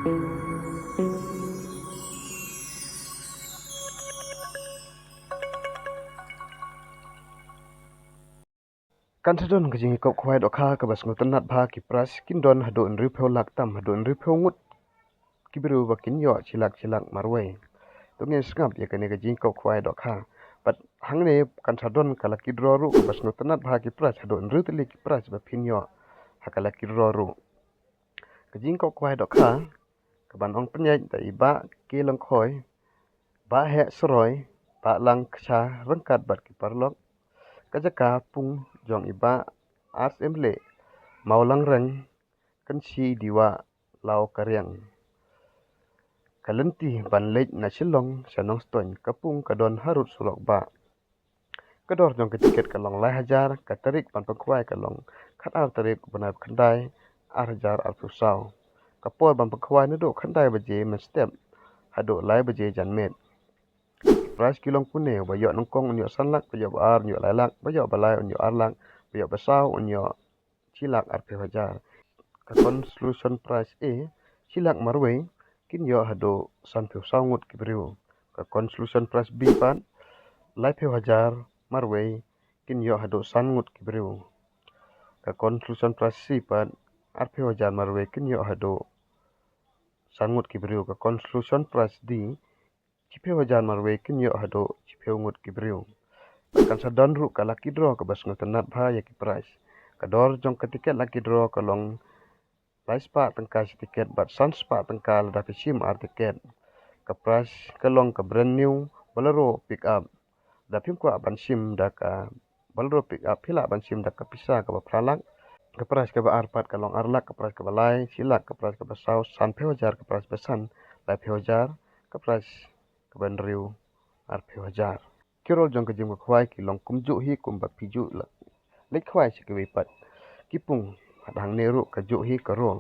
Kan sadon ka jingi kau khwai do kha ka bas ngutan nat bha ki pras kin don hadon ri pheu lak tam hadon ri pheu ngut ki biru ba kin yo chilak marwe to nge skap ye ka ne ka jingi kau khwai do kha but hangne kan sadon kala ki dro ru ka bas ngutan nat bha ki pras hadon ri tli ki pras ba phin yo hakala ki dro ru ka jingi kau khwai do kha ka ban ong pnyai ta iba ki lang khoi ba he sroi ba lang kha rangkat bat ki parlok kajaka pung jong iba ars emble maulang reng kan si diwa lau karyang kalenti ban lej na silong sanong stoin kapung kadon harut sulok ba kador jong ke tiket kalong lai hajar katarik ban pangkwai kalong khat ar tarik banai khandai ar hajar ar pusau kapor ban pangkwai na do khandai baje men step hado lai baje janmet price kilong pune ba yo nongkong unyo sanlak ba yo ar unyo lailak ba yo balai unyo arlak ba yo basau unyo chilak ar pe hajar ka solution price e chilak marwe kin yo hado san pe saungut kibriu ka solution price b pan lai pe hajar marwe kin yo hado san ngut kibriu ka solution price c pan ar pe hajar marwe kin yo hado san ngut kibriu ka solution price d chipeu hajar marwe kin yo hado chipeu ngut kibriu kan sadon ru ka lucky draw ka bas ngutanat bha ya ki price kador jong ka tiket lucky draw ka long price pa tangka tiket bat sans pa tangka da sim ar tiket ka price ka long ka brand new bolero pick up da phim kwa ban sim da ka bolero pick up phila ban sim da ka pisa ka ba phralak ka price ka ba ar pat ka long arlak ka price ka ba lai silak ka price ka ba sau san pheu hajar ka price ba san lai pheu hajar ka price ka ban riu ar pheu hajar kirol jong ka jing ka khwai ki long kum ju hi kum ba piju la lek khwai si ki wi pat ki pung hadang ne ru ka ju hi ka rol